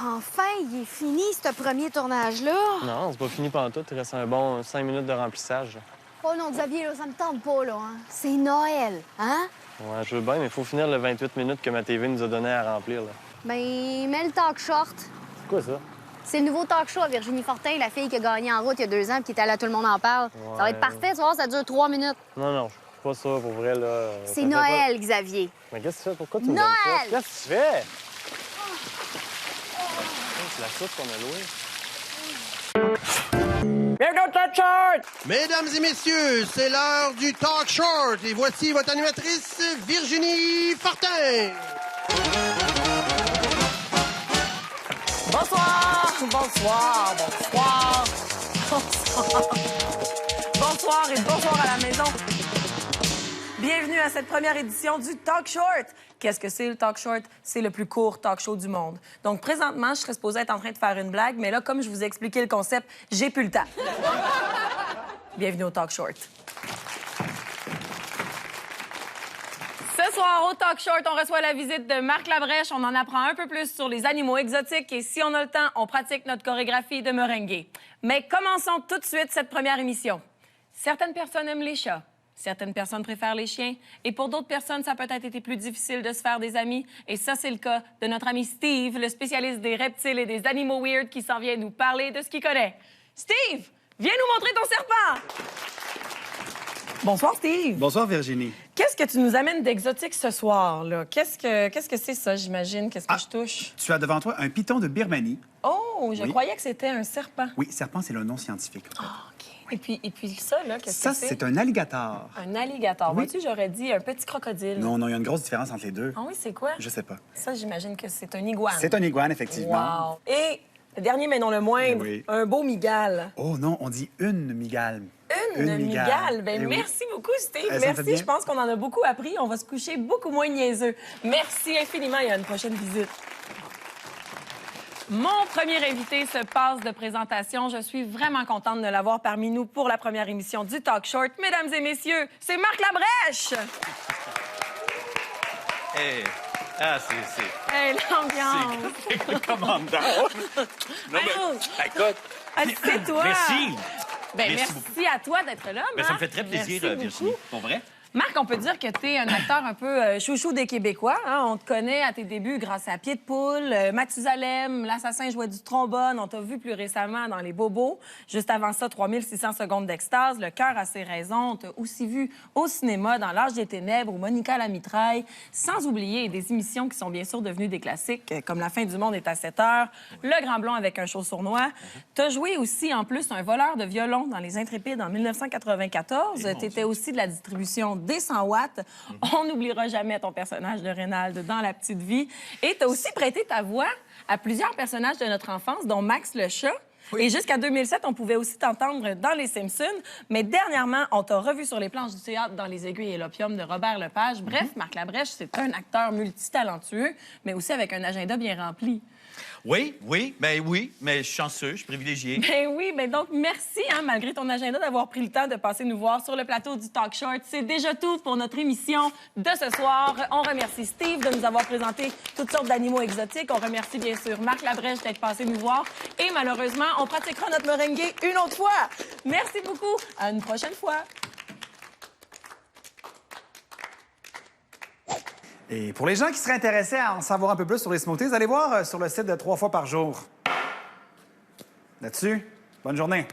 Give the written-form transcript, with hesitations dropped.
Enfin, il est fini, ce premier tournage-là. Non, c'est pas fini pantoute. Il reste un bon 5 minutes de remplissage. Oh non, Xavier, là, ça me tente pas, là. Hein? C'est Noël, hein? Ouais, je veux bien, mais il faut finir le 28 minutes que ma TV nous a donné à remplir, là. Ben, mets le talk short. C'est quoi ça? C'est le nouveau talk show à Virginie Fortin, la fille qui a gagné en route il y a 2 ans et qui était là, tout le monde en parle. Ouais. Ça va être parfait, tu vas voir, ça dure 3 minutes. Non, je suis pas ça, pour vrai, là. Ça C'est fait Noël, Xavier. pas... Mais qu'est-ce que tu fais? Pourquoi tu me Noël! donnes ça? Qu'est-ce que tu fais? C'est la soupe qu'on a louée. Mesdames et messieurs, c'est l'heure du Talk Short et voici votre animatrice Virginie Fortin. Bonsoir, bonsoir, bonsoir, bonsoir. Bonsoir et bonsoir à la maison. Bienvenue à cette première édition du Talk Short. Qu'est-ce que c'est le Talk Short? C'est le plus court talk show du monde. Donc présentement, je serais supposée être en train de faire une blague, mais là, comme je vous ai expliqué le concept, j'ai plus le temps. Bienvenue au Talk Short. Ce soir, au Talk Short, on reçoit la visite de Marc Labrèche. On en apprend un peu plus sur les animaux exotiques et si on a le temps, on pratique notre chorégraphie de merengue. Mais commençons tout de suite cette première émission. Certaines personnes aiment les chats. Certaines personnes préfèrent les chiens. Et pour d'autres personnes, ça a peut-être été plus difficile de se faire des amis. Et ça, c'est le cas de notre ami Steve, le spécialiste des reptiles et des animaux weird qui s'en vient nous parler de ce qu'il connaît. Steve, viens nous montrer ton serpent! Bonsoir, Steve. Bonsoir, Virginie. Qu'est-ce que tu nous amènes d'exotique ce soir, là? Qu'est-ce que c'est ça, j'imagine? Qu'est-ce que je touche? Tu as devant toi un python de Birmanie. Oh, je Oui. croyais que c'était un serpent. Oui, serpent, c'est le nom scientifique. en fait. OK. Et puis ça, là, qu'est-ce Ça, que c'est? c'est un alligator. Un alligator. Oui. Vois-tu, j'aurais dit un petit crocodile. Non, il y a une grosse différence entre les deux. Ah oui, c'est quoi? Je sais pas. Ça, j'imagine que c'est un iguane. C'est un iguane, effectivement. Wow. Et, le dernier, mais non le moindre, Oui. un beau migale. Oh non, on dit une migale. Une migale. Ben, Eh oui. merci beaucoup, Steve. Ça me fait Merci. bien. Je pense qu'on en a beaucoup appris. On va se coucher beaucoup moins niaiseux. Merci infiniment et à une prochaine visite. Mon premier invité se passe de présentation. Je suis vraiment contente de l'avoir parmi nous pour la première émission du Talk Short. Mesdames et messieurs, c'est Marc Labrèche! Hey. Ah, c'est... Hey, l'ambiance! C'est le commandant. Non, mais... Écoute... C'est toi! Merci. Ben, Merci merci à toi d'être là, Marc. Ben, ça me fait très plaisir, Merci Virginie. beaucoup. Pour vrai? Marc, on peut dire que tu es un acteur un peu chouchou des Québécois. Hein? On te connaît à tes débuts grâce à Pied de poule, Mathusalem, L'Assassin jouait du trombone. On t'a vu plus récemment dans Les Bobos. Juste avant ça, 3600 secondes d'extase, Le cœur a ses raisons. On t'a aussi vu au cinéma dans L'Âge des ténèbres ou Monica la mitraille. Sans oublier des émissions qui sont bien sûr devenues des classiques, comme La fin du monde est à 7 heures, Le Grand Blond avec un show sournois. T'as joué aussi, en plus, un voleur de violon dans Les Intrépides en 1994. T'étais aussi de la distribution des 100 watts. On n'oubliera jamais ton personnage de Reynald dans La Petite Vie. Et tu as aussi prêté ta voix à plusieurs personnages de notre enfance, dont Max le chat. Et jusqu'à 2007, on pouvait aussi t'entendre dans Les Simpsons. Mais dernièrement, on t'a revu sur les planches du théâtre dans Les Aiguilles et l'Opium de Robert Lepage. Bref, Marc Labrèche, c'est un acteur multitalentueux, mais aussi avec un agenda bien rempli. Oui, mais je suis chanceux, je suis privilégié. Ben oui, ben donc merci, hein, malgré ton agenda, d'avoir pris le temps de passer nous voir sur le plateau du Talk Short. C'est déjà tout pour notre émission de ce soir. On remercie Steve de nous avoir présenté toutes sortes d'animaux exotiques. On remercie bien sûr Marc Labrèche d'être passé nous voir. Et malheureusement, on pratiquera notre merengue une autre fois. Merci beaucoup. À une prochaine fois. Et pour les gens qui seraient intéressés à en savoir un peu plus sur les smoothies, allez voir sur le site de 3 fois par jour. Là-dessus, bonne journée.